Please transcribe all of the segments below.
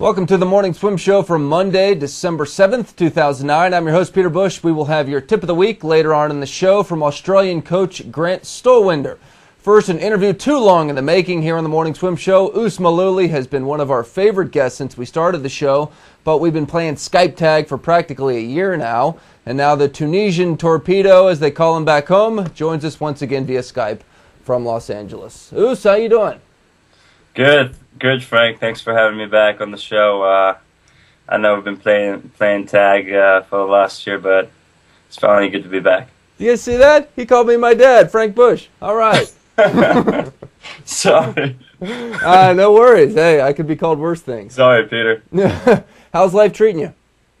Welcome to the Morning Swim Show for Monday, December 7th, 2009. I'm your host, Peter Bush. We will have your tip of the week later on in the show from Australian coach Grant Stolwinder. First, an interview too long in the making here on the Morning Swim Show. Ous Mellouli has been one of our favorite guests since we started the show, but we've been playing Skype tag for practically a year now. And now the Tunisian torpedo, as they call him back home, joins us once again via Skype from Los Angeles. Ous, how you doing? Good, Frank. Thanks for having me back on the show. I know we've been playing tag for the last year, but it's finally good to be back. You guys see that? He called me my dad, Frank Bush. All right. Sorry. No worries. Hey, I could be called worse things. Sorry, Peter. How's life treating you?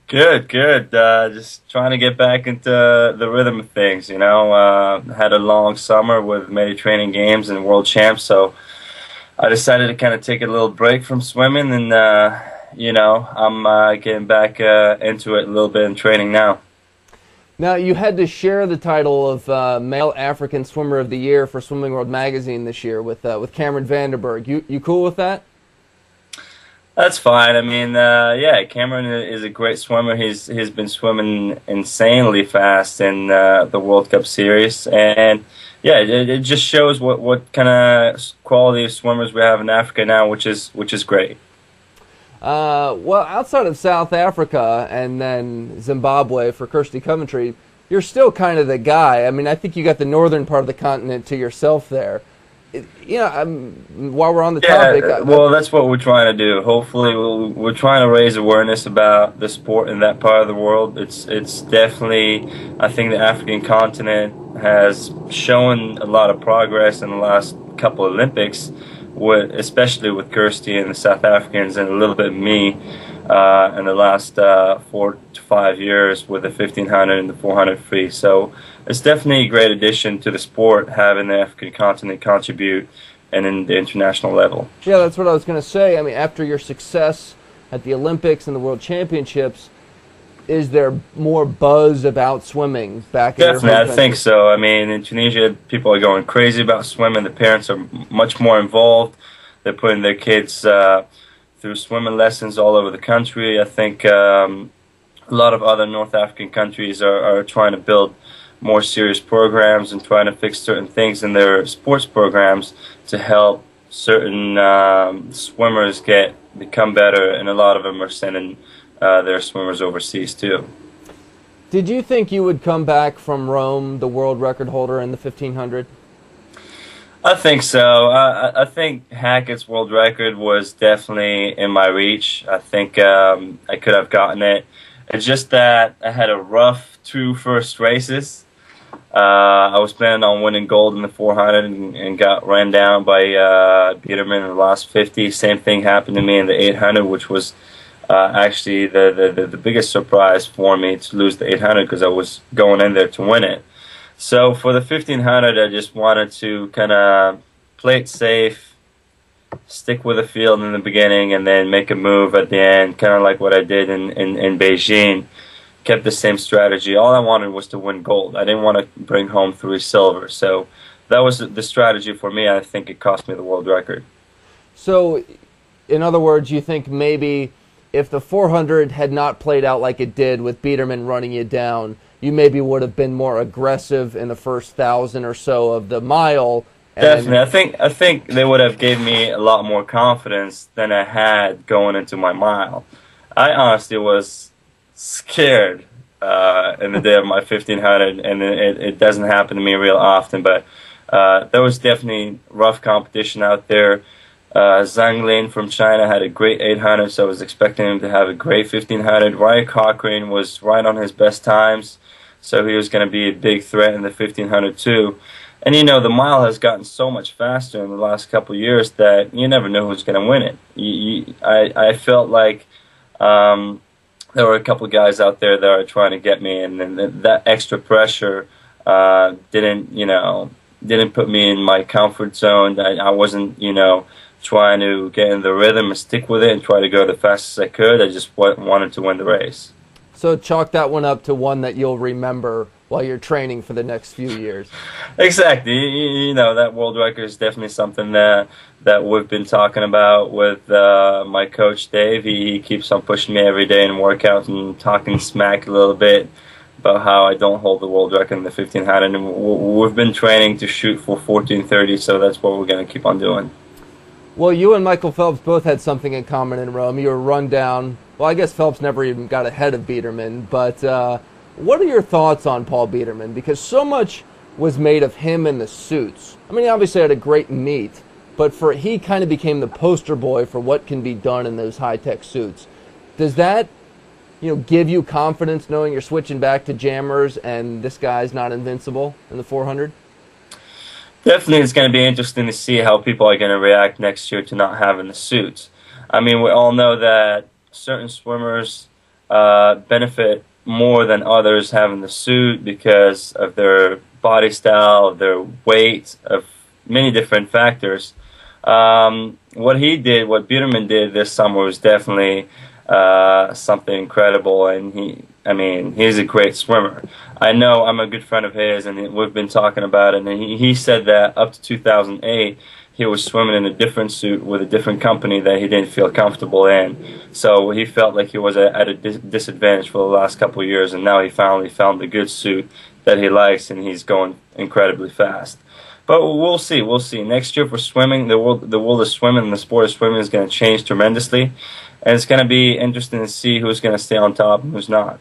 Good. Just trying to get back into the rhythm of things, you know. Had a long summer with many training games and world champs, so I decided to kind of take a little break from swimming, and I'm getting back into it a little bit in training now. Now, you had to share the title of Male African Swimmer of the Year for Swimming World Magazine this year with Cameron Vanderberg. You cool with that? That's fine. I mean, Cameron is a great swimmer. He's been swimming insanely fast in the World Cup series, and yeah, it just shows what kind of quality of swimmers we have in Africa now, which is great. Well, outside of South Africa and then Zimbabwe for Kirsty Coventry, you're still kind of the guy. I mean, I think you got the northern part of the continent to yourself there. While we're on the topic... Well, that's what we're trying to do. Hopefully, we're trying to raise awareness about the sport in that part of the world. It's definitely, I think the African continent has shown a lot of progress in the last couple of Olympics, especially with Kirsty and the South Africans, and a little bit me in the last 4 to 5 years with the 1500 and the 400 free. So it's definitely a great addition to the sport, having the African continent contribute and in the international level. Yeah, that's what I was going to say. I mean, after your success at the Olympics and the World Championships, is there more buzz about swimming back in your home country? Definitely, I think so. I mean, in Tunisia, people are going crazy about swimming. The parents are much more involved. They're putting their kids through swimming lessons all over the country. I think a lot of other North African countries are trying to build more serious programs and trying to fix certain things in their sports programs to help certain swimmers become better, and a lot of them are sending their swimmers overseas too. Did you think you would come back from Rome the world record holder in the 1500? I think so. I think Hackett's world record was definitely in my reach. I think I could have gotten it. It's just that I had a rough 2 first races. I was planning on winning gold in the 400 and got ran down by Biederman in the last 50. Same thing happened to me in the 800, which was actually the biggest surprise for me to lose the 800 because I was going in there to win it. So for the 1500, I just wanted to kind of play it safe, stick with the field in the beginning, and then make a move at the end, kind of like what I did in Beijing. Kept the same strategy. All I wanted was to win gold. I didn't want to bring home 3 silver. So that was the strategy for me. I think it cost me the world record. So, in other words, you think maybe if the 400 had not played out like it did with Biederman running you down, you maybe would have been more aggressive in the first 1,000 or so of the mile. Definitely. I think they would have gave me a lot more confidence than I had going into my mile. I honestly was scared in the day of my 1500, and it doesn't happen to me real often, but there was definitely rough competition out there. Zhang Lin from China had a great 800, so I was expecting him to have a great 1500. Ryan Cochrane was right on his best times, so he was going to be a big threat in the 1500 too. And you know, the mile has gotten so much faster in the last couple of years that you never know who's going to win it. I felt like there were a couple of guys out there that are trying to get me, and that extra pressure didn't put me in my comfort zone. I wasn't, trying to get in the rhythm and stick with it and try to go the fastest I could. I just wanted to win the race. So chalk that one up to one that you'll remember while you're training for the next few years. Exactly. You know, that world record is definitely something that we've been talking about with my coach Dave. He keeps on pushing me every day in workouts and talking smack a little bit about how I don't hold the world record in the 1500, and we've been training to shoot for 1430, so that's what we're going to keep on doing. Well, you and Michael Phelps both had something in common in Rome. You were run down. Well, I guess Phelps never even got ahead of Biederman, but what are your thoughts on Paul Biederman? Because so much was made of him in the suits. I mean, he obviously had a great meet, but he kind of became the poster boy for what can be done in those high-tech suits. Does that, give you confidence knowing you're switching back to jammers and this guy's not invincible in the 400? Definitely, it's going to be interesting to see how people are going to react next year to not having the suits. I mean, we all know that certain swimmers benefit more than others having the suit because of their body style, their weight, of many different factors. What Biederman did this summer was definitely something incredible, and he's a great swimmer. I know, I'm a good friend of his, and we've been talking about it, and he said that up to 2008, he was swimming in a different suit with a different company that he didn't feel comfortable in. So he felt like he was at a disadvantage for the last couple of years, and now he finally found the good suit that he likes, and he's going incredibly fast. But we'll see. Next year for swimming, the world of swimming and the sport of swimming is going to change tremendously, and it's going to be interesting to see who's going to stay on top and who's not.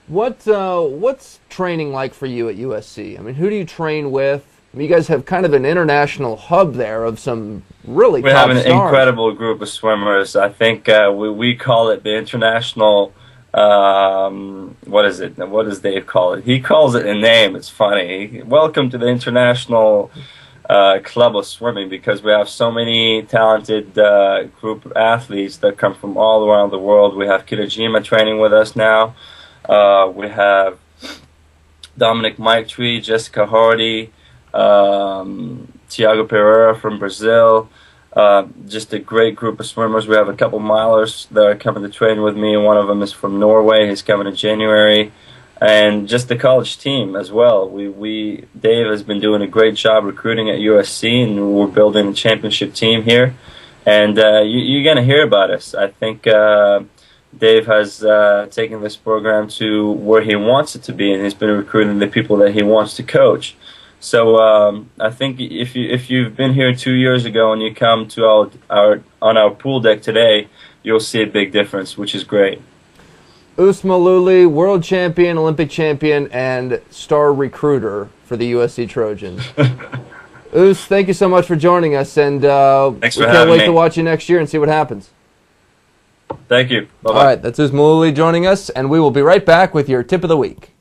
What's training like for you at USC? I mean, who do you train with? I mean, you guys have kind of an international hub there of some really top stars. We have an incredible group of swimmers. I think we call it the international. What is it? What does Dave call it? He calls it a name. It's funny. Welcome to the international club of swimming, because we have so many talented group of athletes that come from all around the world. We have Kirajima training with us now. We have Dominic Maitrey, Jessica Hardy, Tiago Pereira from Brazil. Just a great group of swimmers. We have a couple milers that are coming to train with me, and one of them is from Norway. He's coming in January. And just the college team as well. Dave has been doing a great job recruiting at USC, and we're building a championship team here. And you're going to hear about us. I think Dave has taken this program to where he wants it to be, and he's been recruiting the people that he wants to coach. So I think if you've been here 2 years ago and you come to our pool deck today, you'll see a big difference, which is great. Ous Mellouli, world champion, Olympic champion, and star recruiter for the USC Trojans. Ous, thank you so much for joining us, and Thanks for we having can't wait me. to watch you next year and see what happens. Thank you. Bye-bye. All right, that's Ous Mellouli joining us, and we will be right back with your tip of the week.